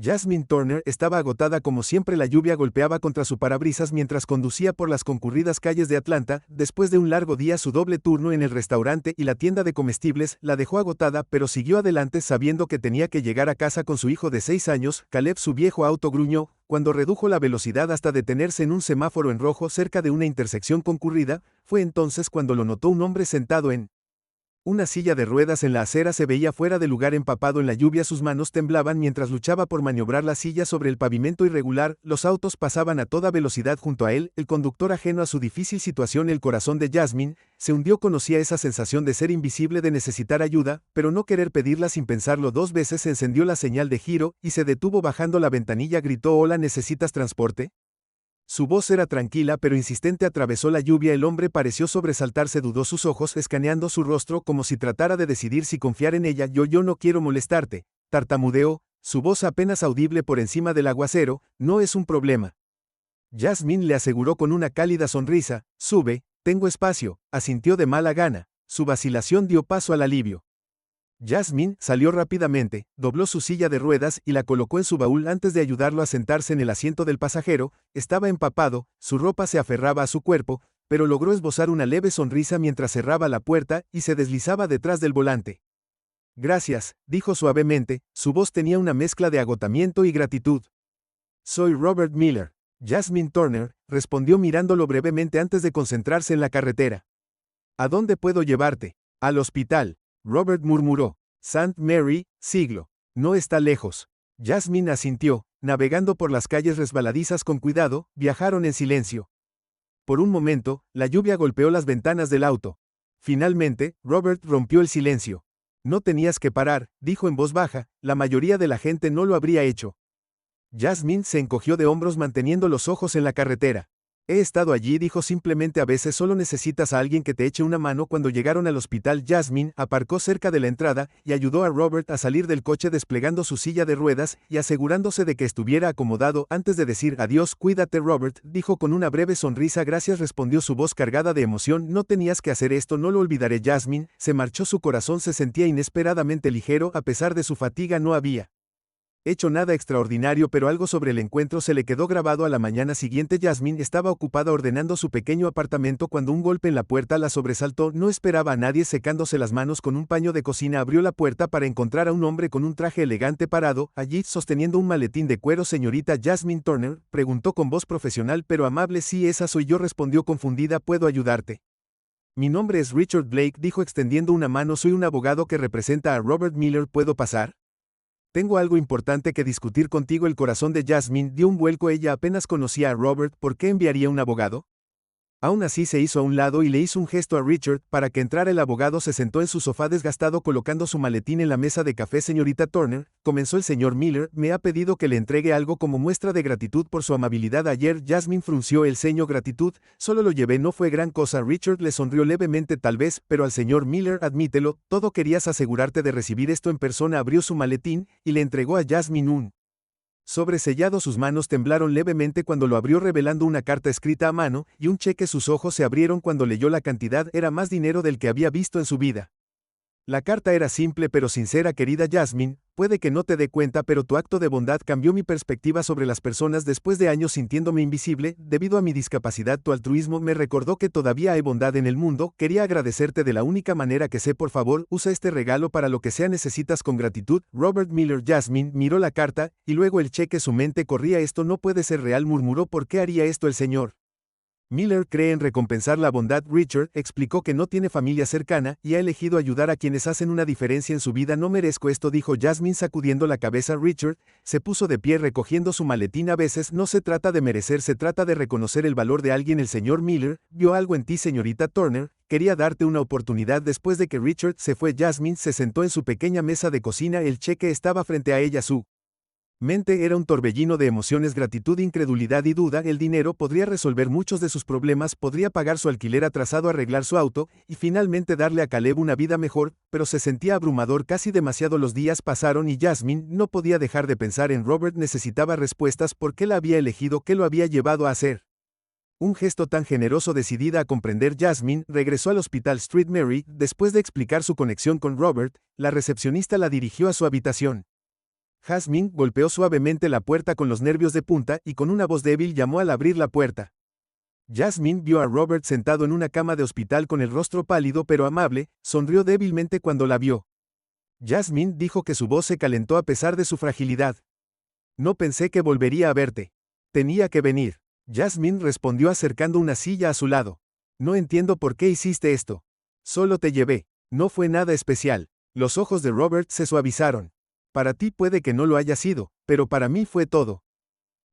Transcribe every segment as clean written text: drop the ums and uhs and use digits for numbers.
Jasmine Turner estaba agotada como siempre. La lluvia golpeaba contra su parabrisas mientras conducía por las concurridas calles de Atlanta. Después de un largo día, su doble turno en el restaurante y la tienda de comestibles la dejó agotada, pero siguió adelante sabiendo que tenía que llegar a casa con su hijo de 6 años. Caleb, su viejo auto, gruñó cuando redujo la velocidad hasta detenerse en un semáforo en rojo cerca de una intersección concurrida. Fue entonces cuando lo notó un hombre sentado en una silla de ruedas en la acera. Se veía fuera de lugar, empapado en la lluvia. Sus manos temblaban mientras luchaba por maniobrar la silla sobre el pavimento irregular. Los autos pasaban a toda velocidad junto a él, el conductor ajeno a su difícil situación. El corazón de Jasmine se hundió. Conocía esa sensación de ser invisible, de necesitar ayuda, pero no querer pedirla. Sin pensarlo 2 veces, encendió la señal de giro y se detuvo. Bajando la ventanilla, gritó: «Hola, ¿necesitas transporte?». Su voz era tranquila pero insistente. Atravesó la lluvia. El hombre pareció sobresaltarse. Dudó, sus ojos escaneando su rostro como si tratara de decidir si confiar en ella. Yo no quiero molestarte», tartamudeó, su voz apenas audible por encima del aguacero. «No es un problema». Jasmine le aseguró con una cálida sonrisa. «Sube, tengo espacio», asintió de mala gana. Su vacilación dio paso al alivio. Jasmine salió rápidamente, dobló su silla de ruedas y la colocó en su baúl antes de ayudarlo a sentarse en el asiento del pasajero. Estaba empapado, su ropa se aferraba a su cuerpo, pero logró esbozar una leve sonrisa mientras cerraba la puerta y se deslizaba detrás del volante. «Gracias», dijo suavemente, su voz tenía una mezcla de agotamiento y gratitud. «Soy Robert Miller». Jasmine Turner respondió mirándolo brevemente antes de concentrarse en la carretera. «¿A dónde puedo llevarte?». «Al hospital», Robert murmuró. «St. Mary, siglo. No está lejos». Jasmine asintió. Navegando por las calles resbaladizas con cuidado, viajaron en silencio. Por un momento, la lluvia golpeó las ventanas del auto. Finalmente, Robert rompió el silencio. «No tenías que parar», dijo en voz baja, «la mayoría de la gente no lo habría hecho». Jasmine se encogió de hombros manteniendo los ojos en la carretera. «He estado allí», dijo simplemente. «A veces solo necesitas a alguien que te eche una mano». Cuando llegaron al hospital, Jasmine aparcó cerca de la entrada y ayudó a Robert a salir del coche, desplegando su silla de ruedas y asegurándose de que estuviera acomodado. Antes de decir adiós: «Cuídate, Robert», dijo con una breve sonrisa. «Gracias», respondió su voz cargada de emoción. «No tenías que hacer esto, no lo olvidaré». Jasmine se marchó. Su corazón se sentía inesperadamente ligero. A pesar de su fatiga, no había hecho nada extraordinario, pero algo sobre el encuentro se le quedó grabado. A la mañana siguiente, Jasmine estaba ocupada ordenando su pequeño apartamento cuando un golpe en la puerta la sobresaltó. No esperaba a nadie. Secándose las manos con un paño de cocina, abrió la puerta para encontrar a un hombre con un traje elegante parado allí, sosteniendo un maletín de cuero. «¿Señorita Jasmine Turner?», preguntó con voz profesional pero amable. «Sí, esa soy yo», respondió confundida. «¿Puedo ayudarte?». «Mi nombre es Richard Blake», dijo extendiendo una mano. «Soy un abogado que representa a Robert Miller». «¿Puedo pasar? Tengo algo importante que discutir contigo». El corazón de Jasmine dio un vuelco. Ella apenas conocía a Robert. ¿Por qué enviaría un abogado? Aún así se hizo a un lado y le hizo un gesto a Richard para que entrara. El abogado se sentó en su sofá desgastado, colocando su maletín en la mesa de café. «Señorita Turner», comenzó el señor Miller, «me ha pedido que le entregue algo como muestra de gratitud por su amabilidad ayer». Jasmine frunció el ceño. «Gratitud, solo lo llevé, no fue gran cosa». Richard le sonrió levemente. «Tal vez, pero al señor Miller, admítelo, todo querías asegurarte de recibir esto en persona». Abrió su maletín y le entregó a Jasmine un sobresellado. Sus manos temblaron levemente cuando lo abrió, revelando una carta escrita a mano y un cheque. Sus ojos se abrieron cuando leyó la cantidad. Era más dinero del que había visto en su vida. La carta era simple pero sincera. «Querida Jasmine, puede que no te dé cuenta, pero tu acto de bondad cambió mi perspectiva sobre las personas. Después de años sintiéndome invisible debido a mi discapacidad, tu altruismo me recordó que todavía hay bondad en el mundo. Quería agradecerte de la única manera que sé. Por favor, usa este regalo para lo que sea necesitas. Con gratitud, Robert Miller». Jasmine miró la carta y luego el cheque. Su mente corría. «Esto no puede ser real», murmuró. «¿Por qué haría esto el señor Miller? Cree en recompensar la bondad». Richard explicó que no tiene familia cercana y ha elegido ayudar a quienes hacen una diferencia en su vida. «No merezco esto», dijo Jasmine sacudiendo la cabeza. Richard se puso de pie recogiendo su maletín. «A veces no se trata de merecer, se trata de reconocer el valor de alguien». «El señor Miller vio algo en ti, señorita Turner. Quería darte una oportunidad». Después de que Richard se fue, Jasmine se sentó en su pequeña mesa de cocina. El cheque estaba frente a ella. Su mente era un torbellino de emociones: gratitud, incredulidad y duda. El dinero podría resolver muchos de sus problemas, podría pagar su alquiler atrasado, arreglar su auto y finalmente darle a Caleb una vida mejor, pero se sentía abrumador, casi demasiado. Los días pasaron y Jasmine no podía dejar de pensar en Robert. Necesitaba respuestas. ¿Por qué la había elegido? ¿Qué lo había llevado a hacer un gesto tan generoso? Decidida a comprender, Jasmine regresó al hospital St. Mary. Después de explicar su conexión con Robert, la recepcionista la dirigió a su habitación. Jasmine golpeó suavemente la puerta con los nervios de punta y con una voz débil llamó al abrir la puerta. Jasmine vio a Robert sentado en una cama de hospital con el rostro pálido pero amable, sonrió débilmente cuando la vio. Jasmine dijo que su voz se calentó a pesar de su fragilidad. No pensé que volvería a verte. Tenía que venir. Jasmine respondió acercando una silla a su lado. No entiendo por qué hiciste esto. Solo te llevé. No fue nada especial. Los ojos de Robert se suavizaron. Para ti puede que no lo haya sido, pero para mí fue todo.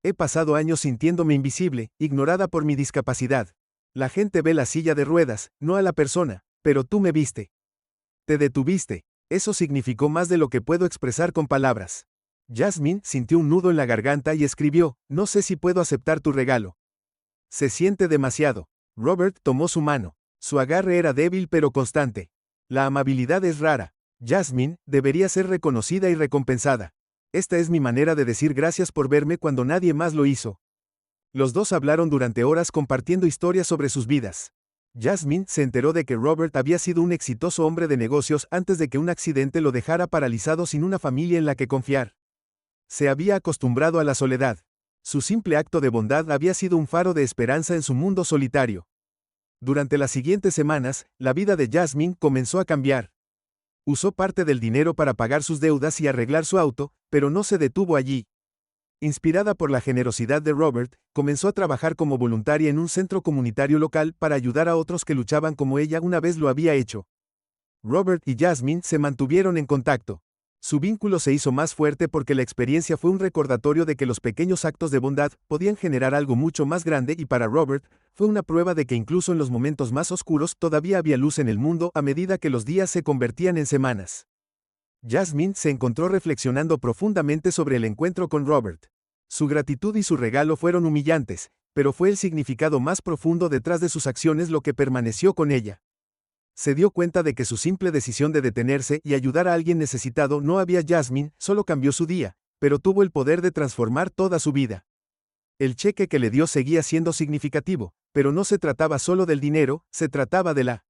He pasado años sintiéndome invisible, ignorada por mi discapacidad. La gente ve la silla de ruedas, no a la persona, pero tú me viste. Te detuviste. Eso significó más de lo que puedo expresar con palabras. Jasmine sintió un nudo en la garganta y escribió, no sé si puedo aceptar tu regalo. Se siente demasiado. Robert tomó su mano. Su agarre era débil pero constante. La amabilidad es rara. Jasmine debería ser reconocida y recompensada. Esta es mi manera de decir gracias por verme cuando nadie más lo hizo. Los dos hablaron durante horas compartiendo historias sobre sus vidas. Jasmine se enteró de que Robert había sido un exitoso hombre de negocios antes de que un accidente lo dejara paralizado sin una familia en la que confiar. Se había acostumbrado a la soledad. Su simple acto de bondad había sido un faro de esperanza en su mundo solitario. Durante las siguientes semanas, la vida de Jasmine comenzó a cambiar. Usó parte del dinero para pagar sus deudas y arreglar su auto, pero no se detuvo allí. Inspirada por la generosidad de Robert, comenzó a trabajar como voluntaria en un centro comunitario local para ayudar a otros que luchaban como ella una vez lo había hecho. Robert y Jasmine se mantuvieron en contacto. Su vínculo se hizo más fuerte porque la experiencia fue un recordatorio de que los pequeños actos de bondad podían generar algo mucho más grande y para Robert, fue una prueba de que incluso en los momentos más oscuros todavía había luz en el mundo a medida que los días se convertían en semanas. Jasmine se encontró reflexionando profundamente sobre el encuentro con Robert. Su gratitud y su regalo fueron humillantes, pero fue el significado más profundo detrás de sus acciones lo que permaneció con ella. Se dio cuenta de que su simple decisión de detenerse y ayudar a alguien necesitado no había Jasmine, solo cambió su día, pero tuvo el poder de transformar toda su vida. El cheque que le dio seguía siendo significativo, pero no se trataba solo del dinero, se trataba de la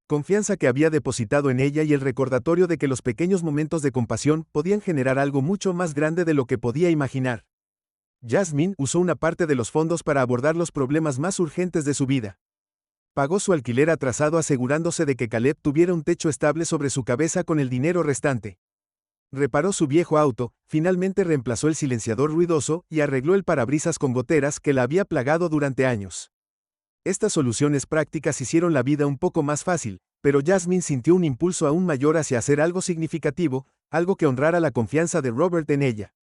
confianza que había depositado en ella y el recordatorio de que los pequeños momentos de compasión podían generar algo mucho más grande de lo que podía imaginar. Jasmine usó una parte de los fondos para abordar los problemas más urgentes de su vida. Pagó su alquiler atrasado asegurándose de que Caleb tuviera un techo estable sobre su cabeza con el dinero restante. Reparó su viejo auto, finalmente reemplazó el silenciador ruidoso y arregló el parabrisas con goteras que la había plagado durante años. Estas soluciones prácticas hicieron la vida un poco más fácil, pero Jasmine sintió un impulso aún mayor hacia hacer algo significativo, algo que honrara la confianza de Robert en ella.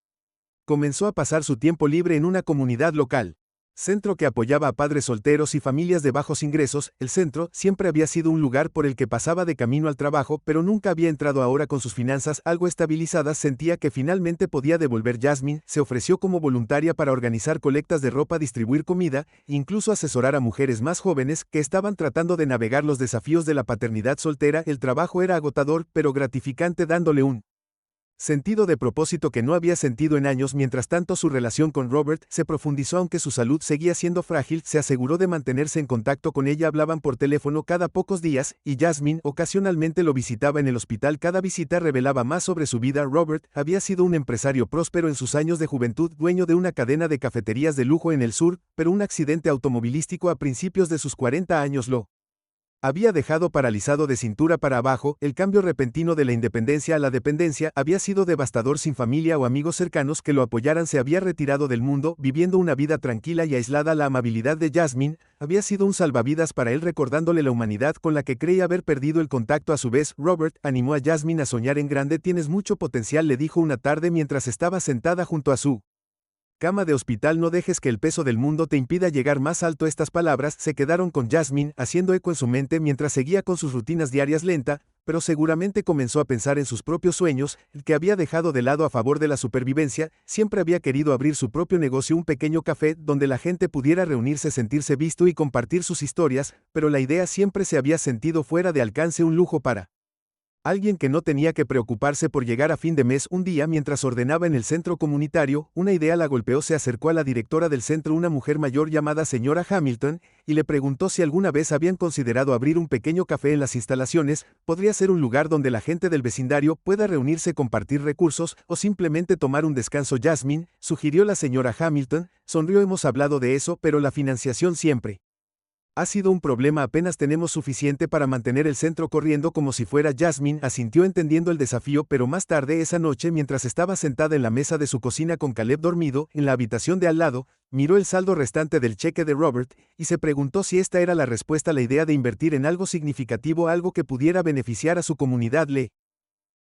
Comenzó a pasar su tiempo libre en una comunidad local. Centro que apoyaba a padres solteros y familias de bajos ingresos, el centro siempre había sido un lugar por el que pasaba de camino al trabajo, pero nunca había entrado. Ahora con sus finanzas algo estabilizadas sentía que finalmente podía devolver. Jasmine se ofreció como voluntaria para organizar colectas de ropa, distribuir comida, e incluso asesorar a mujeres más jóvenes que estaban tratando de navegar los desafíos de la paternidad soltera. El trabajo era agotador, pero gratificante, dándole un sentido de propósito que no había sentido en años. Mientras tanto, su relación con Robert se profundizó aunque su salud seguía siendo frágil. Se aseguró de mantenerse en contacto con ella. Hablaban por teléfono cada pocos días, y Jasmine ocasionalmente lo visitaba en el hospital. Cada visita revelaba más sobre su vida. Robert había sido un empresario próspero en sus años de juventud, dueño de una cadena de cafeterías de lujo en el sur, pero un accidente automovilístico a principios de sus 40 años lo había dejado paralizado de cintura para abajo. El cambio repentino de la independencia a la dependencia había sido devastador. Sin familia o amigos cercanos que lo apoyaran, se había retirado del mundo, viviendo una vida tranquila y aislada. La amabilidad de Jasmine había sido un salvavidas para él, recordándole la humanidad con la que creía haber perdido el contacto. A su vez, Robert animó a Jasmine a soñar en grande. Tienes mucho potencial, le dijo una tarde mientras estaba sentada junto a su cama de hospital. No dejes que el peso del mundo te impida llegar más alto. Estas palabras se quedaron con Jasmine, haciendo eco en su mente mientras seguía con sus rutinas diarias. Lenta, pero seguramente comenzó a pensar en sus propios sueños, el que había dejado de lado a favor de la supervivencia. Siempre había querido abrir su propio negocio, un pequeño café donde la gente pudiera reunirse, sentirse visto y compartir sus historias, pero la idea siempre se había sentido fuera de alcance, un lujo para Alguien que no tenía que preocuparse por llegar a fin de mes. Un día mientras ordenaba en el centro comunitario, una idea la golpeó. Se acercó a la directora del centro, una mujer mayor llamada señora Hamilton, y le preguntó si alguna vez habían considerado abrir un pequeño café en las instalaciones. Podría ser un lugar donde la gente del vecindario pueda reunirse, compartir recursos, o simplemente tomar un descanso. Jasmine, sugirió la señora Hamilton, sonrió. Hemos hablado de eso, pero la financiación siempre ha sido un problema. Apenas tenemos suficiente para mantener el centro corriendo como si fuera. Jasmine asintió entendiendo el desafío, pero más tarde esa noche, mientras estaba sentada en la mesa de su cocina con Caleb dormido en la habitación de al lado, miró el saldo restante del cheque de Robert, y se preguntó si esta era la respuesta. La idea de invertir en algo significativo, algo que pudiera beneficiar a su comunidad, le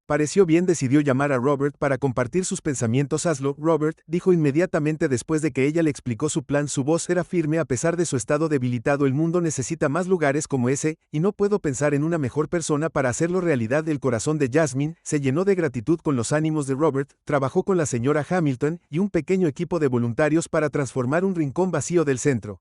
pareció bien. Decidió llamar a Robert para compartir sus pensamientos. Hazlo, Robert, dijo inmediatamente después de que ella le explicó su plan. Su voz era firme a pesar de su estado debilitado. El mundo necesita más lugares como ese, y no puedo pensar en una mejor persona para hacerlo realidad. El corazón de Jasmine se llenó de gratitud con los ánimos de Robert. Trabajó con la señora Hamilton y un pequeño equipo de voluntarios para transformar un rincón vacío del centro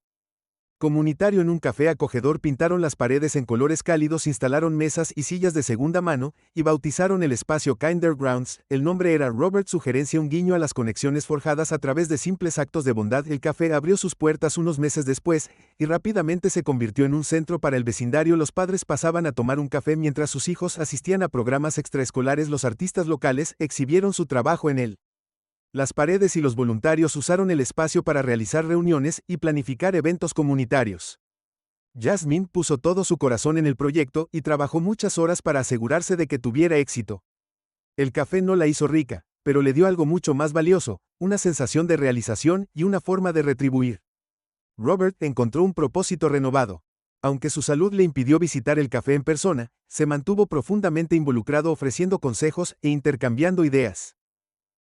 comunitario en un café acogedor. Pintaron las paredes en colores cálidos, instalaron mesas y sillas de segunda mano, y bautizaron el espacio Kinder Grounds. El nombre era Robert, sugerencia, un guiño a las conexiones forjadas a través de simples actos de bondad. El café abrió sus puertas unos meses después, y rápidamente se convirtió en un centro para el vecindario. Los padres pasaban a tomar un café mientras sus hijos asistían a programas extraescolares. Los artistas locales exhibieron su trabajo en él. Las paredes y los voluntarios usaron el espacio para realizar reuniones y planificar eventos comunitarios. Jasmine puso todo su corazón en el proyecto y trabajó muchas horas para asegurarse de que tuviera éxito. El café no la hizo rica, pero le dio algo mucho más valioso, una sensación de realización y una forma de retribuir. Robert encontró un propósito renovado. Aunque su salud le impidió visitar el café en persona, se mantuvo profundamente involucrado, ofreciendo consejos e intercambiando ideas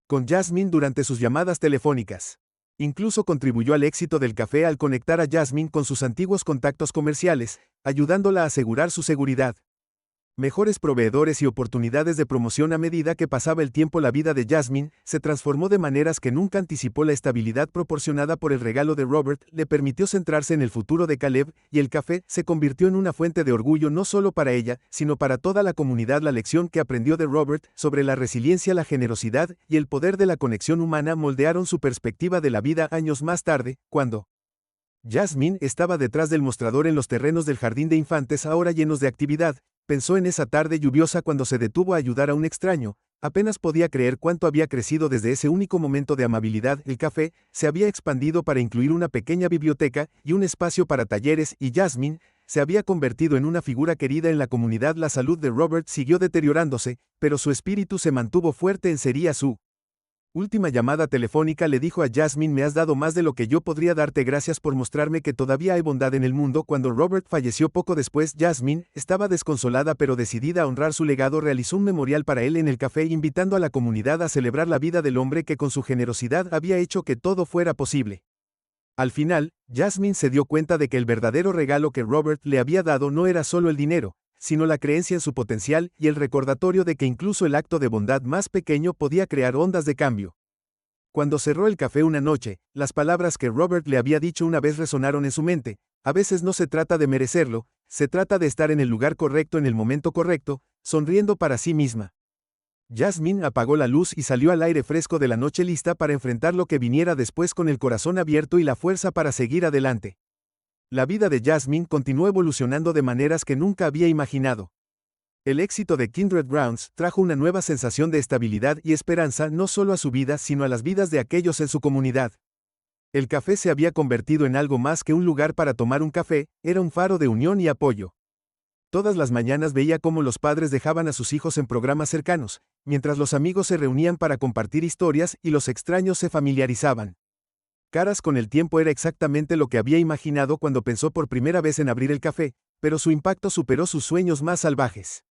con Jasmine durante sus llamadas telefónicas. Incluso contribuyó al éxito del café al conectar a Jasmine con sus antiguos contactos comerciales, ayudándola a asegurar su seguridad, mejores proveedores y oportunidades de promoción. A medida que pasaba el tiempo, la vida de Jasmine se transformó de maneras que nunca anticipó. La estabilidad proporcionada por el regalo de Robert le permitió centrarse en el futuro de Caleb, y el café se convirtió en una fuente de orgullo no solo para ella, sino para toda la comunidad. La lección que aprendió de Robert sobre la resiliencia, la generosidad y el poder de la conexión humana moldearon su perspectiva de la vida. Años más tarde, cuando Jasmine estaba detrás del mostrador en los terrenos del jardín de infantes, ahora llenos de actividad, pensó en esa tarde lluviosa cuando se detuvo a ayudar a un extraño. Apenas podía creer cuánto había crecido desde ese único momento de amabilidad. El café se había expandido para incluir una pequeña biblioteca y un espacio para talleres, y Jasmine se había convertido en una figura querida en la comunidad. La salud de Robert siguió deteriorándose, pero su espíritu se mantuvo fuerte. Sería su última llamada telefónica. Le dijo a Jasmine: me has dado más de lo que yo podría darte. Gracias por mostrarme que todavía hay bondad en el mundo. Cuando Robert falleció poco después, Jasmine estaba desconsolada pero decidida a honrar su legado. Realizó un memorial para él en el café, invitando a la comunidad a celebrar la vida del hombre que con su generosidad había hecho que todo fuera posible. Al final, Jasmine se dio cuenta de que el verdadero regalo que Robert le había dado no era solo el dinero, sino la creencia en su potencial y el recordatorio de que incluso el acto de bondad más pequeño podía crear ondas de cambio. Cuando cerró el café una noche, las palabras que Robert le había dicho una vez resonaron en su mente: a veces no se trata de merecerlo, se trata de estar en el lugar correcto en el momento correcto, sonriendo para sí misma. Jasmine apagó la luz y salió al aire fresco de la noche, lista para enfrentar lo que viniera después, con el corazón abierto y la fuerza para seguir adelante. La vida de Jasmine continuó evolucionando de maneras que nunca había imaginado. El éxito de Kindred Grounds trajo una nueva sensación de estabilidad y esperanza no solo a su vida, sino a las vidas de aquellos en su comunidad. El café se había convertido en algo más que un lugar para tomar un café, era un faro de unión y apoyo. Todas las mañanas veía cómo los padres dejaban a sus hijos en programas cercanos, mientras los amigos se reunían para compartir historias y los extraños se familiarizaban. Caras con el tiempo era exactamente lo que había imaginado cuando pensó por primera vez en abrir el café, pero su impacto superó sus sueños más salvajes.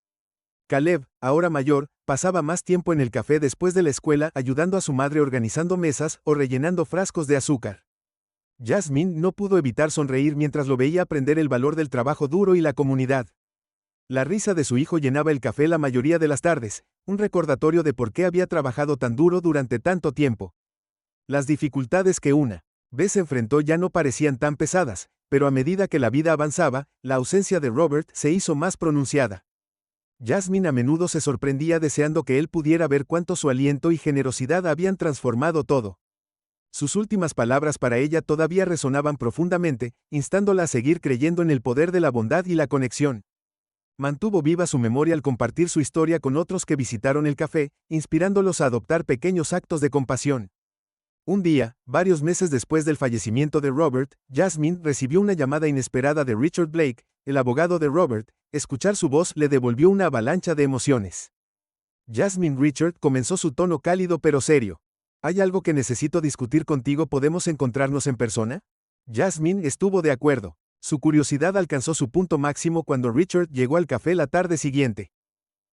Caleb, ahora mayor, pasaba más tiempo en el café después de la escuela, ayudando a su madre organizando mesas o rellenando frascos de azúcar. Jasmine no pudo evitar sonreír mientras lo veía aprender el valor del trabajo duro y la comunidad. La risa de su hijo llenaba el café la mayoría de las tardes, un recordatorio de por qué había trabajado tan duro durante tanto tiempo. Las dificultades que una vez enfrentó ya no parecían tan pesadas, pero a medida que la vida avanzaba, la ausencia de Robert se hizo más pronunciada. Jasmine a menudo se sorprendía deseando que él pudiera ver cuánto su aliento y generosidad habían transformado todo. Sus últimas palabras para ella todavía resonaban profundamente, instándola a seguir creyendo en el poder de la bondad y la conexión. Mantuvo viva su memoria al compartir su historia con otros que visitaron el café, inspirándolos a adoptar pequeños actos de compasión. Un día, varios meses después del fallecimiento de Robert, Jasmine recibió una llamada inesperada de Richard Blake, el abogado de Robert. Escuchar su voz le devolvió una avalancha de emociones. Jasmine, Richard comenzó su tono cálido pero serio. ¿Hay algo que necesito discutir contigo? ¿Podemos encontrarnos en persona? Jasmine estuvo de acuerdo. Su curiosidad alcanzó su punto máximo cuando Richard llegó al café la tarde siguiente.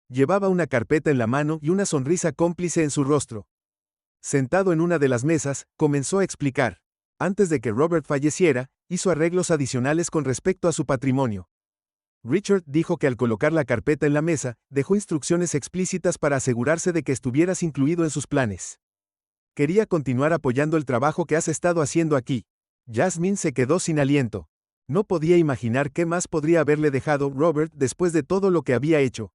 Llevaba una carpeta en la mano y una sonrisa cómplice en su rostro. Sentado en una de las mesas, comenzó a explicar. Antes de que Robert falleciera, hizo arreglos adicionales con respecto a su patrimonio. Richard dijo que al colocar la carpeta en la mesa, dejó instrucciones explícitas para asegurarse de que estuvieras incluido en sus planes. Quería continuar apoyando el trabajo que has estado haciendo aquí. Jasmine se quedó sin aliento. No podía imaginar qué más podría haberle dejado Robert después de todo lo que había hecho.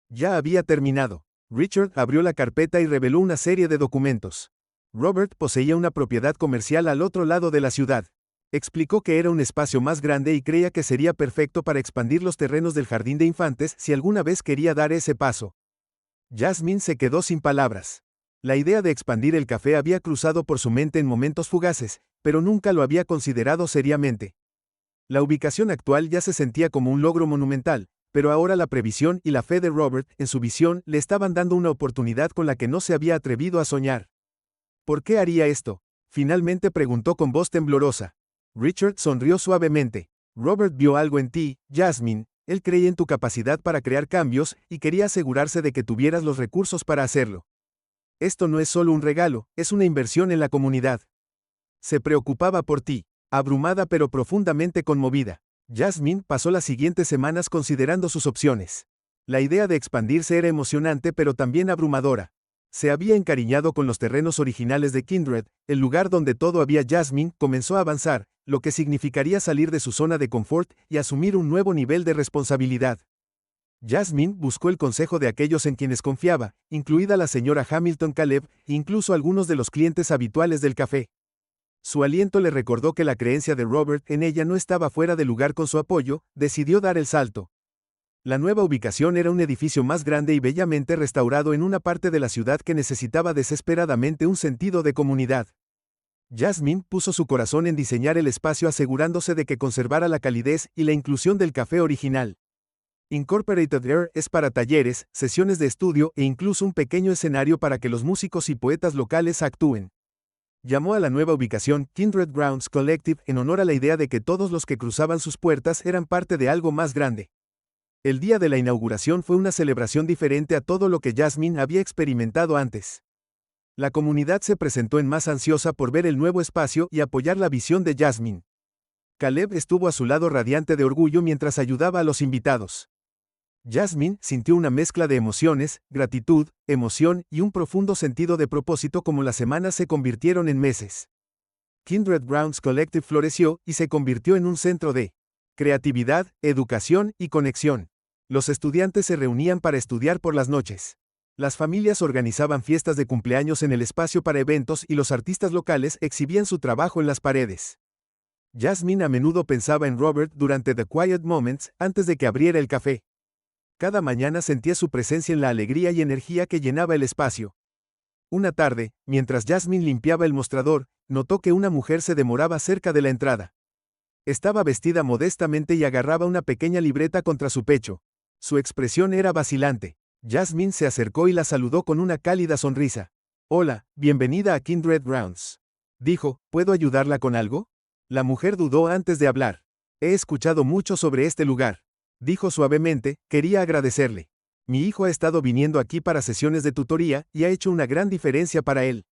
Ya había terminado. Richard abrió la carpeta y reveló una serie de documentos. Robert poseía una propiedad comercial al otro lado de la ciudad. Explicó que era un espacio más grande y creía que sería perfecto para expandir los terrenos del jardín de infantes si alguna vez quería dar ese paso. Jasmine se quedó sin palabras. La idea de expandir el café había cruzado por su mente en momentos fugaces, pero nunca lo había considerado seriamente. La ubicación actual ya se sentía como un logro monumental, pero ahora la previsión y la fe de Robert en su visión le estaban dando una oportunidad con la que no se había atrevido a soñar. ¿Por qué haría esto? Finalmente preguntó con voz temblorosa. Richard sonrió suavemente. Robert vio algo en ti, Jasmine. Él creía en tu capacidad para crear cambios y quería asegurarse de que tuvieras los recursos para hacerlo. Esto no es solo un regalo, es una inversión en la comunidad. Se preocupaba por ti. Abrumada pero profundamente conmovida, Jasmine pasó las siguientes semanas considerando sus opciones. La idea de expandirse era emocionante pero también abrumadora. Se había encariñado con los terrenos originales de Kindred, el lugar donde todo había. Jasmine comenzó a avanzar, lo que significaría salir de su zona de confort y asumir un nuevo nivel de responsabilidad. Jasmine buscó el consejo de aquellos en quienes confiaba, incluida la señora Hamilton Caleb e incluso algunos de los clientes habituales del café. Su aliento le recordó que la creencia de Robert en ella no estaba fuera de lugar. Con su apoyo, decidió dar el salto. La nueva ubicación era un edificio más grande y bellamente restaurado en una parte de la ciudad que necesitaba desesperadamente un sentido de comunidad. Jasmine puso su corazón en diseñar el espacio asegurándose de que conservara la calidez y la inclusión del café original. Incorporated Air es para talleres, sesiones de estudio e incluso un pequeño escenario para que los músicos y poetas locales actúen. Llamó a la nueva ubicación Kindred Grounds Collective en honor a la idea de que todos los que cruzaban sus puertas eran parte de algo más grande. El día de la inauguración fue una celebración diferente a todo lo que Jasmine había experimentado antes. La comunidad se presentó en masa ansiosa por ver el nuevo espacio y apoyar la visión de Jasmine. Caleb estuvo a su lado radiante de orgullo mientras ayudaba a los invitados. Jasmine sintió una mezcla de emociones, gratitud, emoción y un profundo sentido de propósito como las semanas se convirtieron en meses. Kindred Grounds Collective floreció y se convirtió en un centro de creatividad, educación y conexión. Los estudiantes se reunían para estudiar por las noches. Las familias organizaban fiestas de cumpleaños en el espacio para eventos y los artistas locales exhibían su trabajo en las paredes. Jasmine a menudo pensaba en Robert durante The Quiet Moments antes de que abriera el café. Cada mañana sentía su presencia en la alegría y energía que llenaba el espacio. Una tarde, mientras Jasmine limpiaba el mostrador, notó que una mujer se demoraba cerca de la entrada. Estaba vestida modestamente y agarraba una pequeña libreta contra su pecho. Su expresión era vacilante. Jasmine se acercó y la saludó con una cálida sonrisa. «Hola, bienvenida a Kindred Grounds», dijo. «¿Puedo ayudarla con algo?» La mujer dudó antes de hablar. «He escuchado mucho sobre este lugar», dijo suavemente. «Quería agradecerle. Mi hijo ha estado viniendo aquí para sesiones de tutoría y ha hecho una gran diferencia para él.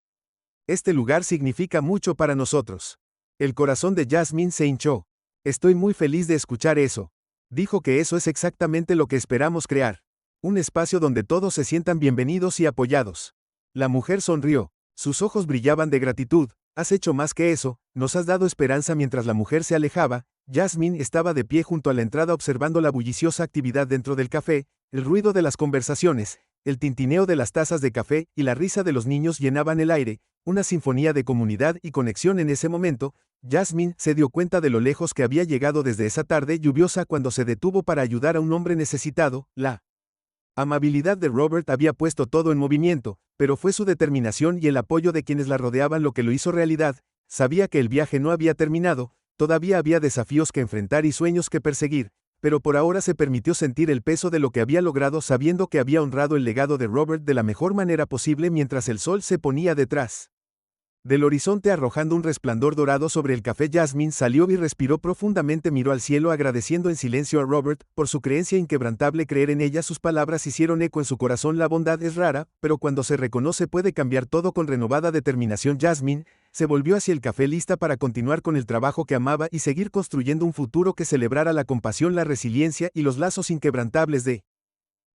Este lugar significa mucho para nosotros». El corazón de Jasmine se hinchó. «Estoy muy feliz de escuchar eso». Dijo que eso es exactamente lo que esperamos crear. Un espacio donde todos se sientan bienvenidos y apoyados. La mujer sonrió. Sus ojos brillaban de gratitud. «Has hecho más que eso, nos has dado esperanza». Mientras la mujer se alejaba, Jasmine estaba de pie junto a la entrada observando la bulliciosa actividad dentro del café, El ruido de las conversaciones, el tintineo de las tazas de café y la risa de los niños llenaban el aire, una sinfonía de comunidad y conexión en ese momento. Jasmine se dio cuenta de lo lejos que había llegado desde esa tarde lluviosa cuando se detuvo para ayudar a un hombre necesitado. La amabilidad de Robert había puesto todo en movimiento, pero fue su determinación y el apoyo de quienes la rodeaban lo que lo hizo realidad. Sabía que el viaje no había terminado, todavía había desafíos que enfrentar y sueños que perseguir, pero por ahora se permitió sentir el peso de lo que había logrado sabiendo que había honrado el legado de Robert de la mejor manera posible mientras el sol se ponía detrás del horizonte arrojando un resplandor dorado sobre el café. Jasmine salió y respiró profundamente, miró al cielo agradeciendo en silencio a Robert por su creencia inquebrantable. Creer en ella, sus palabras hicieron eco en su corazón. La bondad es rara, pero cuando se reconoce puede cambiar todo. Con renovada determinación, Jasmine se volvió hacia el café lista para continuar con el trabajo que amaba y seguir construyendo un futuro que celebrara la compasión, la resiliencia y los lazos inquebrantables de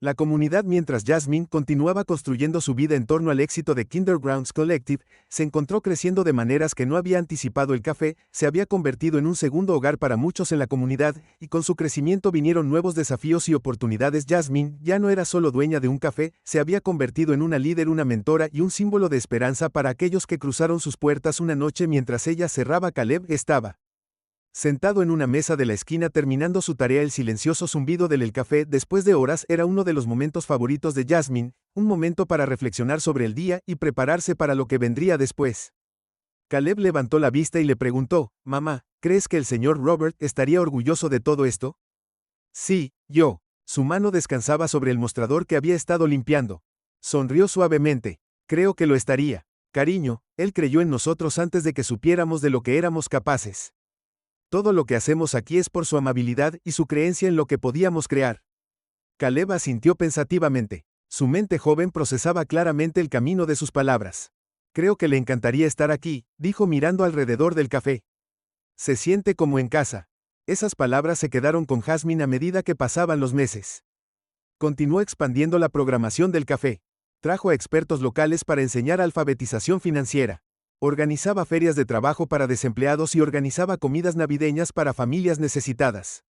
la comunidad. Mientras Jasmine continuaba construyendo su vida en torno al éxito de Kindergrounds Collective, se encontró creciendo de maneras que no había anticipado. El café se había convertido en un segundo hogar para muchos en la comunidad, y con su crecimiento vinieron nuevos desafíos y oportunidades. Jasmine ya no era solo dueña de un café, se había convertido en una líder, una mentora y un símbolo de esperanza para aquellos que cruzaron sus puertas. Una noche mientras ella cerraba, Caleb estaba sentado en una mesa de la esquina terminando su tarea. El silencioso zumbido del café después de horas era uno de los momentos favoritos de Jasmine, un momento para reflexionar sobre el día y prepararse para lo que vendría después. Caleb levantó la vista y le preguntó: «Mamá, ¿crees que el señor Robert estaría orgulloso de todo esto?» «Sí, yo». Su mano descansaba sobre el mostrador que había estado limpiando. Sonrió suavemente. «Creo que lo estaría. Cariño, él creyó en nosotros antes de que supiéramos de lo que éramos capaces. Todo lo que hacemos aquí es por su amabilidad y su creencia en lo que podíamos crear». Caleb asintió pensativamente. Su mente joven procesaba claramente el camino de sus palabras. «Creo que le encantaría estar aquí», dijo mirando alrededor del café. «Se siente como en casa». Esas palabras se quedaron con Jasmine a medida que pasaban los meses. Continuó expandiendo la programación del café. Trajo a expertos locales para enseñar alfabetización financiera. Organizaba ferias de trabajo para desempleados y organizaba comidas navideñas para familias necesitadas.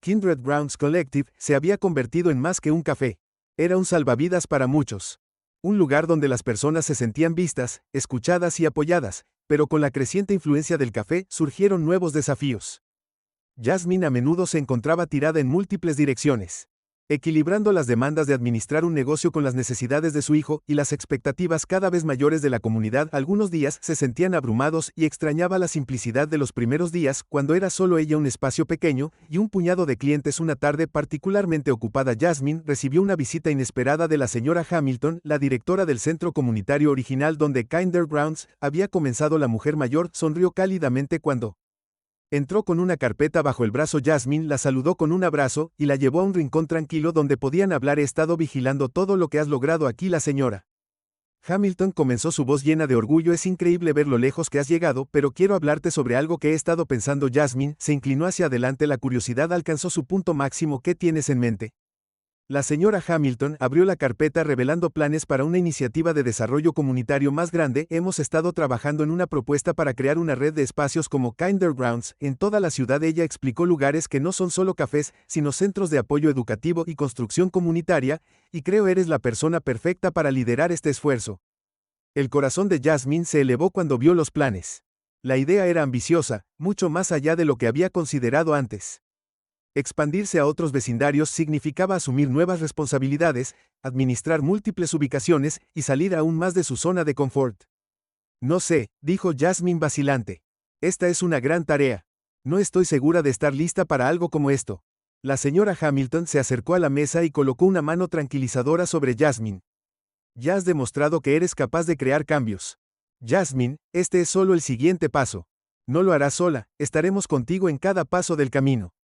Kindergrounds Collective se había convertido en más que un café. Era un salvavidas para muchos. Un lugar donde las personas se sentían vistas, escuchadas y apoyadas, pero con la creciente influencia del café surgieron nuevos desafíos. Jasmine a menudo se encontraba tirada en múltiples direcciones, equilibrando las demandas de administrar un negocio con las necesidades de su hijo y las expectativas cada vez mayores de la comunidad. Algunos días se sentían abrumados y extrañaba la simplicidad de los primeros días, cuando era solo ella, un espacio pequeño y un puñado de clientes. Una tarde particularmente ocupada, Jasmine recibió una visita inesperada de la señora Hamilton, la directora del centro comunitario original donde Kindergrounds había comenzado. La mujer mayor sonrió cálidamente cuando entró con una carpeta bajo el brazo. Jasmine la saludó con un abrazo y la llevó a un rincón tranquilo donde podían hablar. «He estado vigilando todo lo que has logrado aquí». La señora Hamilton comenzó, su voz llena de orgullo. «Es increíble ver lo lejos que has llegado, pero quiero hablarte sobre algo que he estado pensando». Jasmine se inclinó hacia adelante. La curiosidad alcanzó su punto máximo. «¿Qué tienes en mente?». La señora Hamilton abrió la carpeta revelando planes para una iniciativa de desarrollo comunitario más grande. «Hemos estado trabajando en una propuesta para crear una red de espacios como Kindergrounds en toda la ciudad». Ella explicó: «Lugares que no son solo cafés, sino centros de apoyo educativo y construcción comunitaria, y creo eres la persona perfecta para liderar este esfuerzo». El corazón de Jasmine se elevó cuando vio los planes. La idea era ambiciosa, mucho más allá de lo que había considerado antes. Expandirse a otros vecindarios significaba asumir nuevas responsabilidades, administrar múltiples ubicaciones y salir aún más de su zona de confort. «No sé», dijo Jasmine vacilante. «Esta es una gran tarea. No estoy segura de estar lista para algo como esto». La señora Hamilton se acercó a la mesa y colocó una mano tranquilizadora sobre Jasmine. «Ya has demostrado que eres capaz de crear cambios. Jasmine, este es solo el siguiente paso. No lo harás sola, estaremos contigo en cada paso del camino».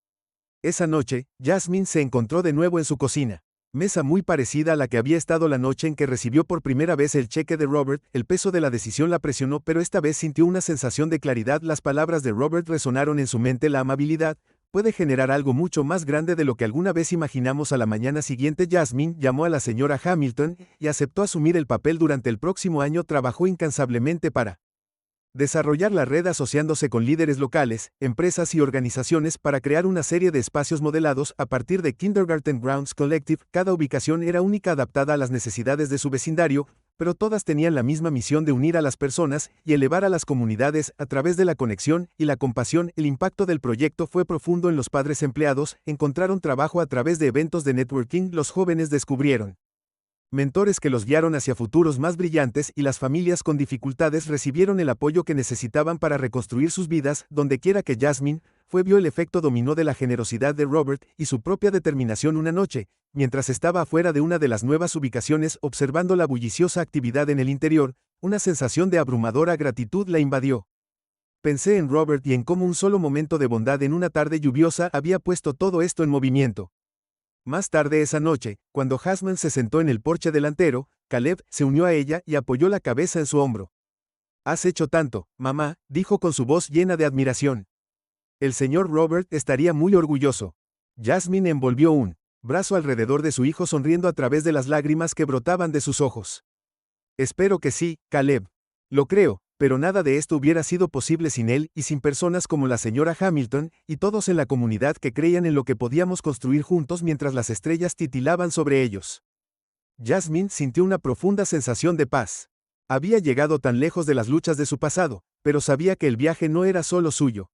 Esa noche, Jasmine se encontró de nuevo en su cocina. Mesa muy parecida a la que había estado la noche en que recibió por primera vez el cheque de Robert. El peso de la decisión la presionó, pero esta vez sintió una sensación de claridad. Las palabras de Robert resonaron en su mente: «La amabilidad puede generar algo mucho más grande de lo que alguna vez imaginamos». A la mañana siguiente, Jasmine llamó a la señora Hamilton y aceptó asumir el papel. Durante el próximo año trabajó incansablemente para Desarrollar la red asociándose con líderes locales, empresas y organizaciones para crear una serie de espacios modelados a partir de Kindergarten Grounds Collective. Cada ubicación era única, adaptada a las necesidades de su vecindario, pero todas tenían la misma misión de unir a las personas y elevar a las comunidades a través de la conexión y la compasión. El impacto del proyecto fue profundo en los padres empleados, encontraron trabajo a través de eventos de networking, los jóvenes descubrieron mentores que los guiaron hacia futuros más brillantes y las familias con dificultades recibieron el apoyo que necesitaban para reconstruir sus vidas. Dondequiera que Jasmine fue, vio el efecto dominó de la generosidad de Robert y su propia determinación. Una noche, mientras estaba afuera de una de las nuevas ubicaciones observando la bulliciosa actividad en el interior, una sensación de abrumadora gratitud la invadió. Pensé en Robert y en cómo un solo momento de bondad en una tarde lluviosa había puesto todo esto en movimiento. Más tarde esa noche, cuando Jasmine se sentó en el porche delantero, Caleb se unió a ella y apoyó la cabeza en su hombro. «Has hecho tanto, mamá», dijo con su voz llena de admiración. «El señor Robert estaría muy orgulloso». Jasmine envolvió un brazo alrededor de su hijo sonriendo a través de las lágrimas que brotaban de sus ojos. «Espero que sí, Caleb. Lo creo, pero nada de esto hubiera sido posible sin él y sin personas como la señora Hamilton y todos en la comunidad que creían en lo que podíamos construir juntos mientras las estrellas titilaban sobre ellos». Jasmine sintió una profunda sensación de paz. Había llegado tan lejos de las luchas de su pasado, pero sabía que el viaje no era solo suyo.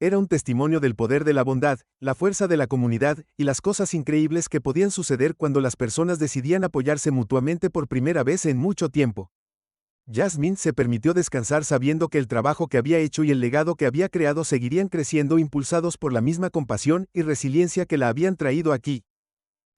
Era un testimonio del poder de la bondad, la fuerza de la comunidad y las cosas increíbles que podían suceder cuando las personas decidían apoyarse mutuamente por primera vez en mucho tiempo. Jasmine se permitió descansar sabiendo que el trabajo que había hecho y el legado que había creado seguirían creciendo, impulsados por la misma compasión y resiliencia que la habían traído aquí.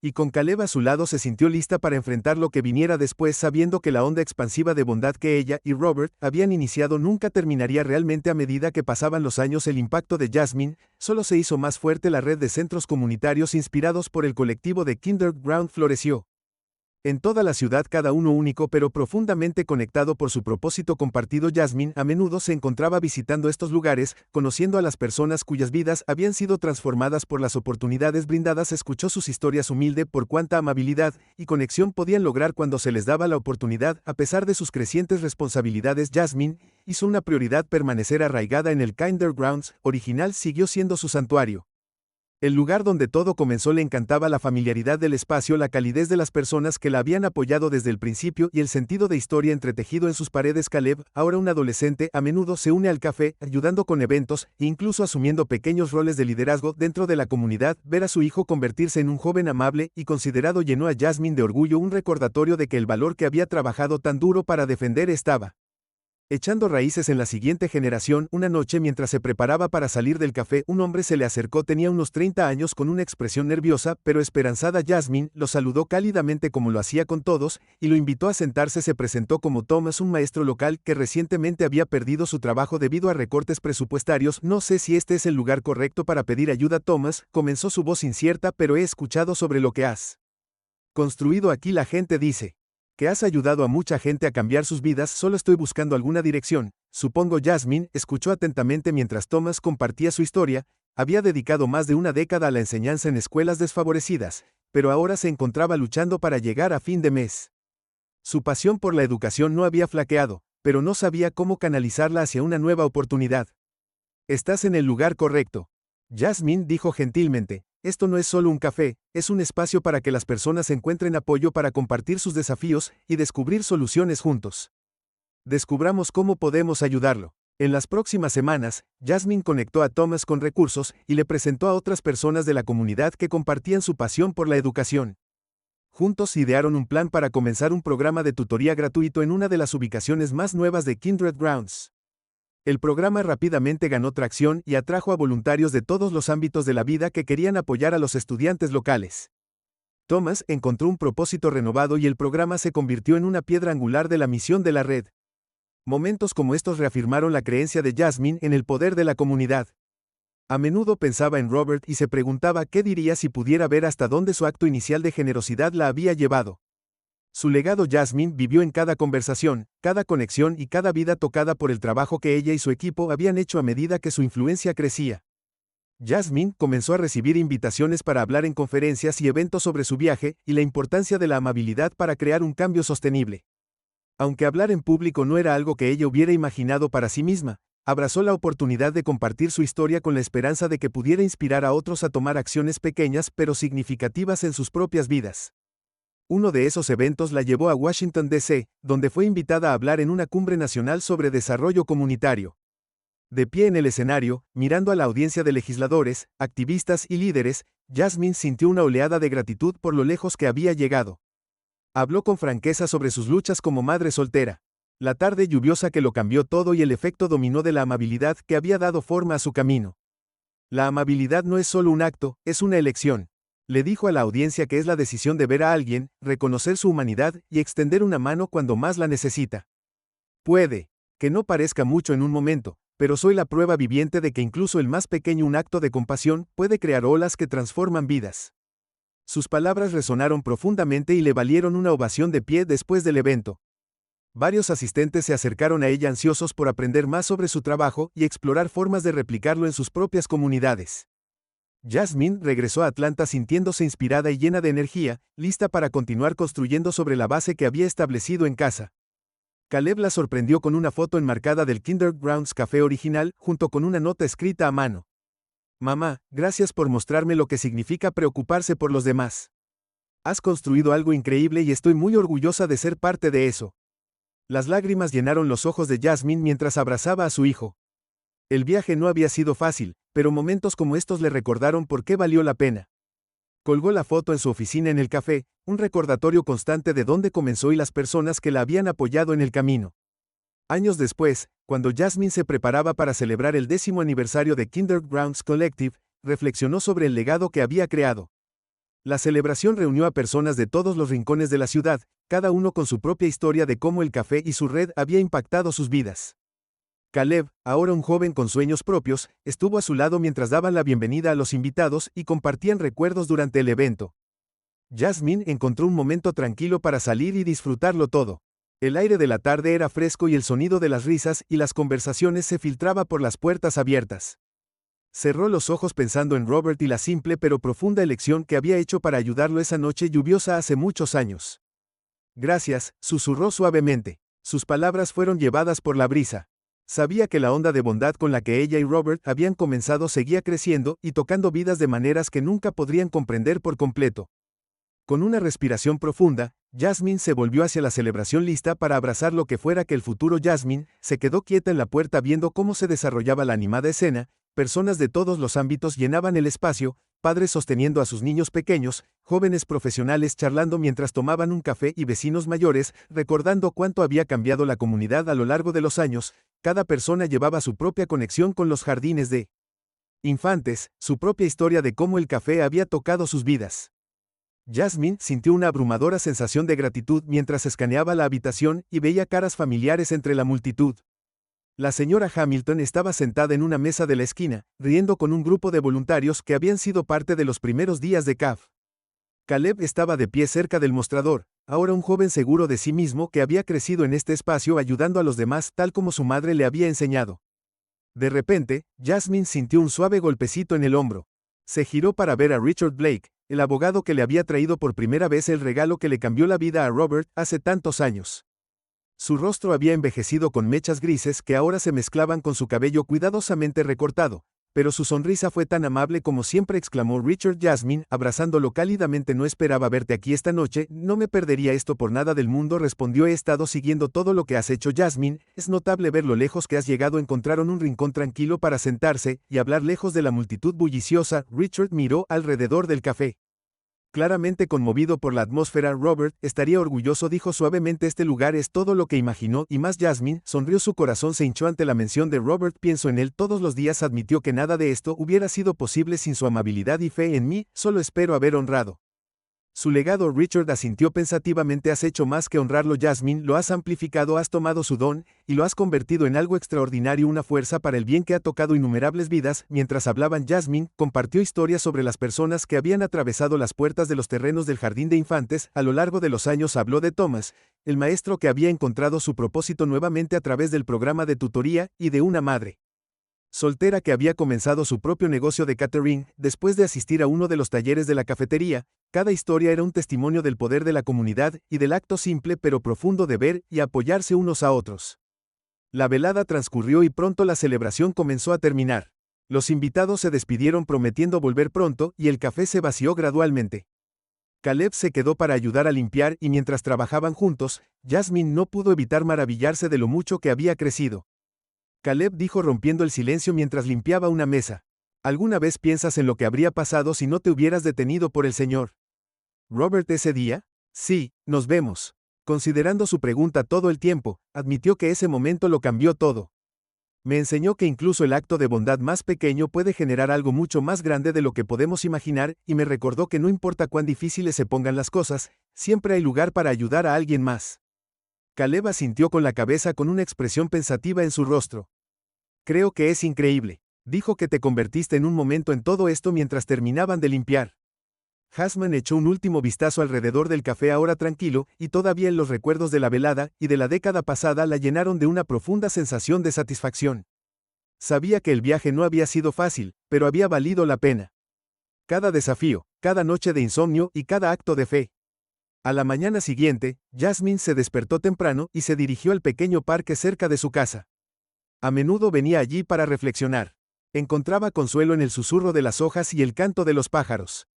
Y con Caleb a su lado se sintió lista para enfrentar lo que viniera después, sabiendo que la onda expansiva de bondad que ella y Robert habían iniciado nunca terminaría realmente. A medida que pasaban los años, el impacto de Jasmine solo se hizo más fuerte. La red de centros comunitarios inspirados por el colectivo de Kinderground floreció. En toda la ciudad, cada uno único pero profundamente conectado por su propósito compartido. Jasmine a menudo se encontraba visitando estos lugares, conociendo a las personas cuyas vidas habían sido transformadas por las oportunidades brindadas. Escuchó sus historias, humilde por cuánta amabilidad y conexión podían lograr cuando se les daba la oportunidad. A pesar de sus crecientes responsabilidades, Jasmine hizo una prioridad permanecer arraigada en el Kindergrounds original. Siguió siendo su santuario. El lugar donde todo comenzó. Le encantaba la familiaridad del espacio, la calidez de las personas que la habían apoyado desde el principio y el sentido de historia entretejido en sus paredes. Caleb, ahora un adolescente, a menudo se une al café, ayudando con eventos e incluso asumiendo pequeños roles de liderazgo dentro de la comunidad. Ver a su hijo convertirse en un joven amable y considerado llenó a Jasmine de orgullo, un recordatorio de que el valor que había trabajado tan duro para defender estaba echando raíces en la siguiente generación. Una noche, mientras se preparaba para salir del café, un hombre se le acercó. Tenía unos 30 años, con una expresión nerviosa pero esperanzada. Jasmine lo saludó cálidamente como lo hacía con todos, y lo invitó a sentarse. Se presentó como Thomas, un maestro local que recientemente había perdido su trabajo debido a recortes presupuestarios. «No sé si este es el lugar correcto para pedir ayuda, Thomas», comenzó su voz incierta, «pero he escuchado sobre lo que has construido aquí. La gente dice que has ayudado a mucha gente a cambiar sus vidas. Solo estoy buscando alguna dirección, supongo». Jasmine escuchó atentamente mientras Thomas compartía su historia. Había dedicado más de una década a la enseñanza en escuelas desfavorecidas, pero ahora se encontraba luchando para llegar a fin de mes. Su pasión por la educación no había flaqueado, pero no sabía cómo canalizarla hacia una nueva oportunidad. «Estás en el lugar correcto», Jasmine dijo gentilmente. «Esto no es solo un café, es un espacio para que las personas encuentren apoyo para compartir sus desafíos y descubrir soluciones juntos. Descubramos cómo podemos ayudarlo». En las próximas semanas, Jasmine conectó a Thomas con recursos y le presentó a otras personas de la comunidad que compartían su pasión por la educación. Juntos idearon un plan para comenzar un programa de tutoría gratuito en una de las ubicaciones más nuevas de Kindergrounds. El programa rápidamente ganó tracción y atrajo a voluntarios de todos los ámbitos de la vida que querían apoyar a los estudiantes locales. Thomas encontró un propósito renovado y el programa se convirtió en una piedra angular de la misión de la red. Momentos como estos reafirmaron la creencia de Jasmine en el poder de la comunidad. A menudo pensaba en Robert y se preguntaba qué diría si pudiera ver hasta dónde su acto inicial de generosidad la había llevado. Su legado. Jasmine vivió en cada conversación, cada conexión y cada vida tocada por el trabajo que ella y su equipo habían hecho. A medida que su influencia crecía, Jasmine comenzó a recibir invitaciones para hablar en conferencias y eventos sobre su viaje y la importancia de la amabilidad para crear un cambio sostenible. Aunque hablar en público no era algo que ella hubiera imaginado para sí misma, abrazó la oportunidad de compartir su historia con la esperanza de que pudiera inspirar a otros a tomar acciones pequeñas pero significativas en sus propias vidas. Uno de esos eventos la llevó a Washington, D.C., donde fue invitada a hablar en una cumbre nacional sobre desarrollo comunitario. De pie en el escenario, mirando a la audiencia de legisladores, activistas y líderes, Jasmine sintió una oleada de gratitud por lo lejos que había llegado. Habló con franqueza sobre sus luchas como madre soltera. La tarde lluviosa que lo cambió todo y el efecto dominó de la amabilidad que había dado forma a su camino. La amabilidad no es solo un acto, es una elección. Le dijo a la audiencia que es la decisión de ver a alguien, reconocer su humanidad y extender una mano cuando más la necesita. Puede que no parezca mucho en un momento, pero soy la prueba viviente de que incluso el más pequeño un acto de compasión puede crear olas que transforman vidas. Sus palabras resonaron profundamente y le valieron una ovación de pie después del evento. Varios asistentes se acercaron a ella ansiosos por aprender más sobre su trabajo y explorar formas de replicarlo en sus propias comunidades. Jasmine regresó a Atlanta sintiéndose inspirada y llena de energía, lista para continuar construyendo sobre la base que había establecido en casa. Caleb la sorprendió con una foto enmarcada del Kinder Grounds Café original, junto con una nota escrita a mano. Mamá, gracias por mostrarme lo que significa preocuparse por los demás. Has construido algo increíble y estoy muy orgullosa de ser parte de eso. Las lágrimas llenaron los ojos de Jasmine mientras abrazaba a su hijo. El viaje no había sido fácil, pero momentos como estos le recordaron por qué valió la pena. Colgó la foto en su oficina en el café, un recordatorio constante de dónde comenzó y las personas que la habían apoyado en el camino. Años después, cuando Jasmine se preparaba para celebrar el 10º aniversario de Kinder Grounds Collective, reflexionó sobre el legado que había creado. La celebración reunió a personas de todos los rincones de la ciudad, cada uno con su propia historia de cómo el café y su red había impactado sus vidas. Caleb, ahora un joven con sueños propios, estuvo a su lado mientras daban la bienvenida a los invitados y compartían recuerdos durante el evento. Jasmine encontró un momento tranquilo para salir y disfrutarlo todo. El aire de la tarde era fresco y el sonido de las risas y las conversaciones se filtraba por las puertas abiertas. Cerró los ojos pensando en Robert y la simple pero profunda elección que había hecho para ayudarlo esa noche lluviosa hace muchos años. Gracias, susurró suavemente. Sus palabras fueron llevadas por la brisa. Sabía que la onda de bondad con la que ella y Robert habían comenzado seguía creciendo y tocando vidas de maneras que nunca podrían comprender por completo. Con una respiración profunda, Jasmine se volvió hacia la celebración lista para abrazar lo que fuera que el futuro. Jasmine se quedó quieta en la puerta viendo cómo se desarrollaba la animada escena. Personas de todos los ámbitos llenaban el espacio, padres sosteniendo a sus niños pequeños, jóvenes profesionales charlando mientras tomaban un café y vecinos mayores, recordando cuánto había cambiado la comunidad a lo largo de los años. Cada persona llevaba su propia conexión con los jardines de infantes, su propia historia de cómo el café había tocado sus vidas. Jasmine sintió una abrumadora sensación de gratitud mientras escaneaba la habitación y veía caras familiares entre la multitud. La señora Hamilton estaba sentada en una mesa de la esquina, riendo con un grupo de voluntarios que habían sido parte de los primeros días de CAF. Caleb estaba de pie cerca del mostrador, ahora un joven seguro de sí mismo que había crecido en este espacio ayudando a los demás tal como su madre le había enseñado. De repente, Jasmine sintió un suave golpecito en el hombro. Se giró para ver a Richard Blake, el abogado que le había traído por primera vez el regalo que le cambió la vida a Robert hace tantos años. Su rostro había envejecido con mechas grises que ahora se mezclaban con su cabello cuidadosamente recortado, pero su sonrisa fue tan amable como siempre, exclamó Richard. Jasmine, abrazándolo cálidamente. No esperaba verte aquí esta noche, no me perdería esto por nada del mundo, respondió. He estado siguiendo todo lo que has hecho, Jasmine, es notable ver lo lejos que has llegado. Encontraron un rincón tranquilo para sentarse y hablar lejos de la multitud bulliciosa. Richard miró alrededor del café. Claramente conmovido por la atmósfera. Robert estaría orgulloso, dijo suavemente. Este lugar es todo lo que imaginó y más. Jasmine sonrió, su corazón se hinchó ante la mención de Robert. Pienso en él todos los días. Admitió que nada de esto hubiera sido posible sin su amabilidad y fe en mí, solo espero haber honrado su legado. Richard asintió pensativamente. Has hecho más que honrarlo, Jasmine, lo has amplificado, has tomado su don y lo has convertido en algo extraordinario, una fuerza para el bien que ha tocado innumerables vidas. Mientras hablaban, Jasmine compartió historias sobre las personas que habían atravesado las puertas de los terrenos del jardín de infantes a lo largo de los años. Habló de Thomas, el maestro que había encontrado su propósito nuevamente a través del programa de tutoría, y de una madre soltera que había comenzado su propio negocio de catering, después de asistir a uno de los talleres de la cafetería. Cada historia era un testimonio del poder de la comunidad y del acto simple pero profundo de ver y apoyarse unos a otros. La velada transcurrió y pronto la celebración comenzó a terminar. Los invitados se despidieron prometiendo volver pronto y el café se vació gradualmente. Caleb se quedó para ayudar a limpiar y mientras trabajaban juntos, Jasmine no pudo evitar maravillarse de lo mucho que había crecido. Caleb dijo rompiendo el silencio mientras limpiaba una mesa. ¿Alguna vez piensas en lo que habría pasado si no te hubieras detenido por el Señor? ¿Robert ese día? Sí, nos vemos. Considerando su pregunta todo el tiempo, admitió que ese momento lo cambió todo. Me enseñó que incluso el acto de bondad más pequeño puede generar algo mucho más grande de lo que podemos imaginar, y me recordó que no importa cuán difíciles se pongan las cosas, siempre hay lugar para ayudar a alguien más. Caleb asintió con la cabeza con una expresión pensativa en su rostro. Creo que es increíble. Dijo que te convertiste en un momento en todo esto mientras terminaban de limpiar. Jasmine echó un último vistazo alrededor del café ahora tranquilo, y todavía en los recuerdos de la velada y de la década pasada la llenaron de una profunda sensación de satisfacción. Sabía que el viaje no había sido fácil, pero había valido la pena. Cada desafío, cada noche de insomnio y cada acto de fe. A la mañana siguiente, Jasmine se despertó temprano y se dirigió al pequeño parque cerca de su casa. A menudo venía allí para reflexionar. Encontraba consuelo en el susurro de las hojas y el canto de los pájaros.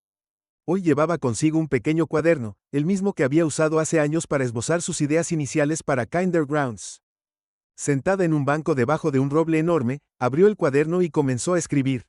Hoy llevaba consigo un pequeño cuaderno, el mismo que había usado hace años para esbozar sus ideas iniciales para Kinder Grounds. Sentada en un banco debajo de un roble enorme, abrió el cuaderno y comenzó a escribir.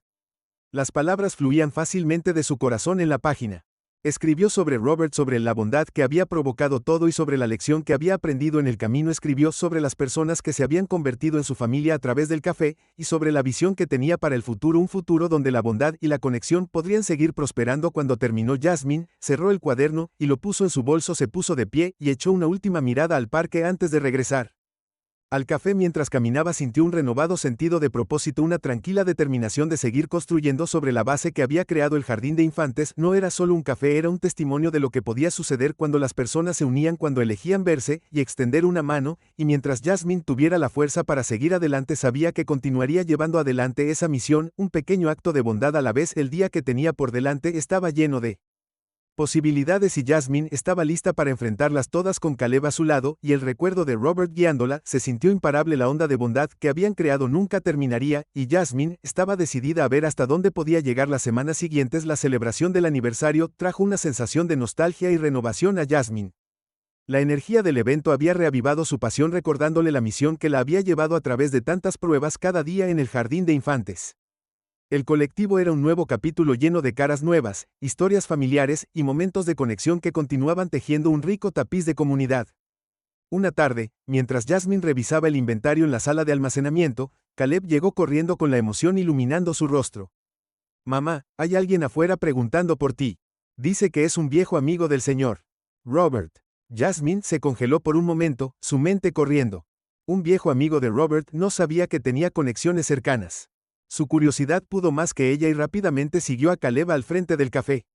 Las palabras fluían fácilmente de su corazón en la página. Escribió sobre Robert, sobre la bondad que había provocado todo y sobre la lección que había aprendido en el camino. Escribió sobre las personas que se habían convertido en su familia a través del café, y sobre la visión que tenía para el futuro, un futuro donde la bondad y la conexión podrían seguir prosperando. Cuando terminó, Jasmine cerró el cuaderno y lo puso en su bolso, se puso de pie y echó una última mirada al parque antes de regresar al café. Mientras caminaba sintió un renovado sentido de propósito, una tranquila determinación de seguir construyendo sobre la base que había creado el jardín de infantes. No era solo un café, era un testimonio de lo que podía suceder cuando las personas se unían, cuando elegían verse y extender una mano, y mientras Jasmine tuviera la fuerza para seguir adelante, sabía que continuaría llevando adelante esa misión, un pequeño acto de bondad a la vez. El día que tenía por delante estaba lleno de posibilidades y Jasmine estaba lista para enfrentarlas todas con Caleb a su lado, y el recuerdo de Robert guiándola. Se sintió imparable. La onda de bondad que habían creado nunca terminaría, y Jasmine estaba decidida a ver hasta dónde podía llegar. Las semanas siguientes, la celebración del aniversario trajo una sensación de nostalgia y renovación a Jasmine. La energía del evento había reavivado su pasión, recordándole la misión que la había llevado a través de tantas pruebas cada día en el jardín de infantes. El colectivo era un nuevo capítulo lleno de caras nuevas, historias familiares y momentos de conexión que continuaban tejiendo un rico tapiz de comunidad. Una tarde, mientras Jasmine revisaba el inventario en la sala de almacenamiento, Caleb llegó corriendo con la emoción iluminando su rostro. «Mamá, hay alguien afuera preguntando por ti. Dice que es un viejo amigo del señor Robert». Jasmine se congeló por un momento, su mente corriendo. Un viejo amigo de Robert. No sabía que tenía conexiones cercanas. Su curiosidad pudo más que ella y rápidamente siguió a Caleb al frente del café.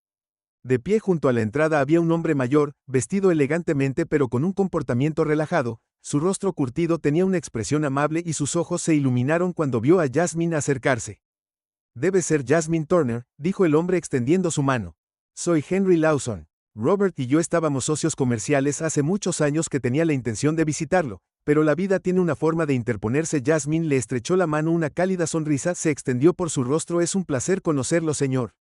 De pie junto a la entrada había un hombre mayor, vestido elegantemente pero con un comportamiento relajado. Su rostro curtido tenía una expresión amable y sus ojos se iluminaron cuando vio a Jasmine acercarse. «Debe ser Jasmine Turner», dijo el hombre extendiendo su mano. «Soy Henry Lawson. Robert y yo estábamos socios comerciales hace muchos años que tenía la intención de visitarlo, pero la vida tiene una forma de interponerse». Jasmine le estrechó la mano, una cálida sonrisa se extendió por su rostro. «Es un placer conocerlo, señor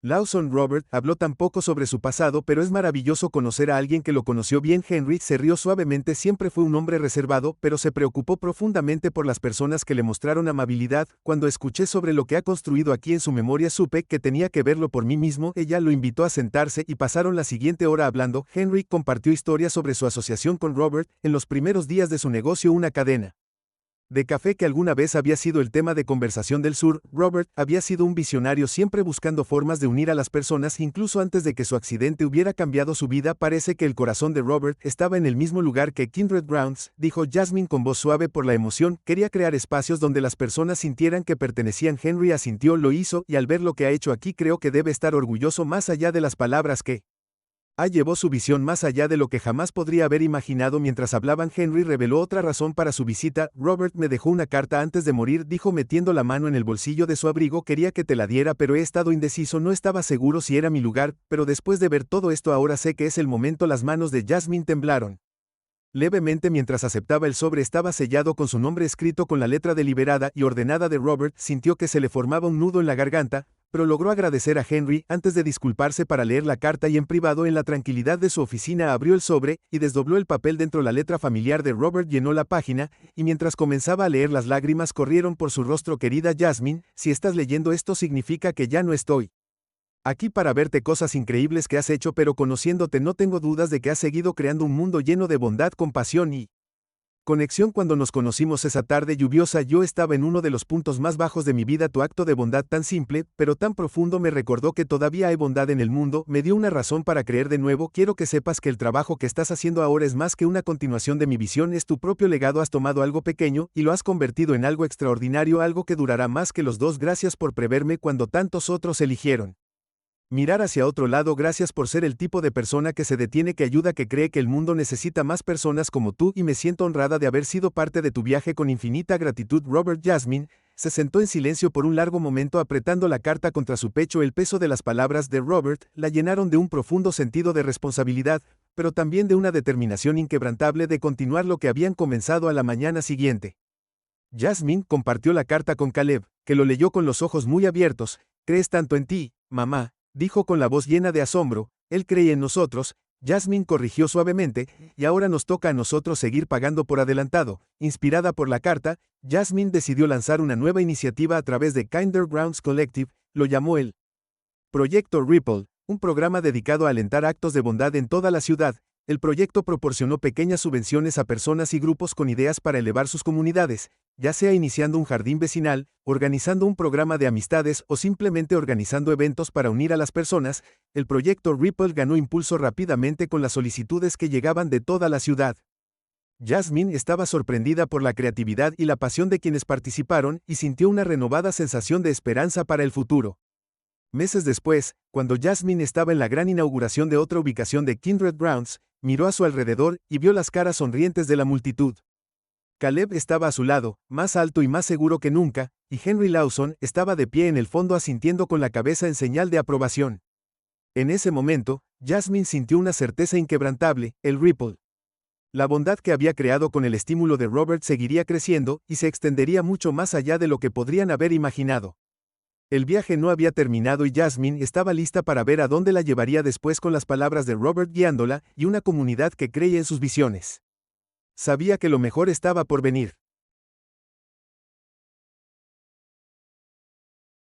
Lawson». Robert habló tan poco sobre su pasado, pero es maravilloso conocer a alguien que lo conoció bien. Henry se rió suavemente. Siempre fue un hombre reservado, pero se preocupó profundamente por las personas que le mostraron amabilidad. Cuando escuché sobre lo que ha construido aquí en su memoria, supe que tenía que verlo por mí mismo. Ella lo invitó a sentarse y pasaron la siguiente hora hablando. Henry compartió historias sobre su asociación con Robert en los primeros días de su negocio, una cadena de café que alguna vez había sido el tema de conversación del sur. Robert había sido un visionario, siempre buscando formas de unir a las personas, incluso antes de que su accidente hubiera cambiado su vida. «Parece que el corazón de Robert estaba en el mismo lugar que Kindred Grounds», dijo Jasmine con voz suave por la emoción. «Quería crear espacios donde las personas sintieran que pertenecían». Henry asintió. «Lo hizo, y al ver lo que ha hecho aquí creo que debe estar orgulloso más allá de las palabras que Llevó su visión más allá de lo que jamás podría haber imaginado. Mientras hablaban, Henry reveló otra razón para su visita. Robert me dejó una carta antes de morir, dijo metiendo la mano en el bolsillo de su abrigo. Quería que te la diera, pero he estado indeciso, no estaba seguro si era mi lugar, pero después de ver todo esto ahora sé que es el momento. Las manos de Jasmine temblaron levemente mientras aceptaba el sobre. Estaba sellado con su nombre escrito con la letra deliberada y ordenada de Robert. Sintió que se le formaba un nudo en la garganta, pero logró agradecer a Henry antes de disculparse para leer la carta y en privado en la tranquilidad de su oficina abrió el sobre y desdobló el papel. Dentro la letra familiar de Robert llenó la página, y mientras comenzaba a leer las lágrimas corrieron por su rostro. Querida Jasmine, si estás leyendo esto significa que ya no estoy aquí para verte. Cosas increíbles que has hecho, pero conociéndote no tengo dudas de que has seguido creando un mundo lleno de bondad, compasión y conexión. Cuando nos conocimos esa tarde lluviosa yo estaba en uno de los puntos más bajos de mi vida. Tu acto de bondad tan simple, pero tan profundo me recordó que todavía hay bondad en el mundo, me dio una razón para creer de nuevo. Quiero que sepas que el trabajo que estás haciendo ahora es más que una continuación de mi visión, es tu propio legado. Has tomado algo pequeño y lo has convertido en algo extraordinario, algo que durará más que los dos. Gracias por preverme cuando tantos otros eligieron mirar hacia otro lado. Gracias por ser el tipo de persona que se detiene, que ayuda, que cree que el mundo necesita más personas como tú, y me siento honrada de haber sido parte de tu viaje. Con infinita gratitud, Robert. Jasmine se sentó en silencio por un largo momento apretando la carta contra su pecho. El peso de las palabras de Robert la llenaron de un profundo sentido de responsabilidad, pero también de una determinación inquebrantable de continuar lo que habían comenzado. A la mañana siguiente, Jasmine compartió la carta con Caleb, que lo leyó con los ojos muy abiertos. ¿Crees tanto en ti, mamá?, dijo con la voz llena de asombro. Él creía en nosotros, Jasmine corrigió suavemente, y ahora nos toca a nosotros seguir pagando por adelantado. Inspirada por la carta, Jasmine decidió lanzar una nueva iniciativa a través de Kinder Grounds Collective. Lo llamó el Proyecto Ripple, un programa dedicado a alentar actos de bondad en toda la ciudad. El proyecto proporcionó pequeñas subvenciones a personas y grupos con ideas para elevar sus comunidades, ya sea iniciando un jardín vecinal, organizando un programa de amistades o simplemente organizando eventos para unir a las personas. El proyecto Ripple ganó impulso rápidamente con las solicitudes que llegaban de toda la ciudad. Jasmine estaba sorprendida por la creatividad y la pasión de quienes participaron y sintió una renovada sensación de esperanza para el futuro. Meses después, cuando Jasmine estaba en la gran inauguración de otra ubicación de Kindred Grounds, miró a su alrededor y vio las caras sonrientes de la multitud. Caleb estaba a su lado, más alto y más seguro que nunca, y Henry Lawson estaba de pie en el fondo asintiendo con la cabeza en señal de aprobación. En ese momento, Jasmine sintió una certeza inquebrantable: el Ripple. La bondad que había creado con el estímulo de Robert seguiría creciendo y se extendería mucho más allá de lo que podrían haber imaginado. El viaje no había terminado y Jasmine estaba lista para ver a dónde la llevaría después, con las palabras de Robert guiándola y una comunidad que creía en sus visiones. Sabía que lo mejor estaba por venir.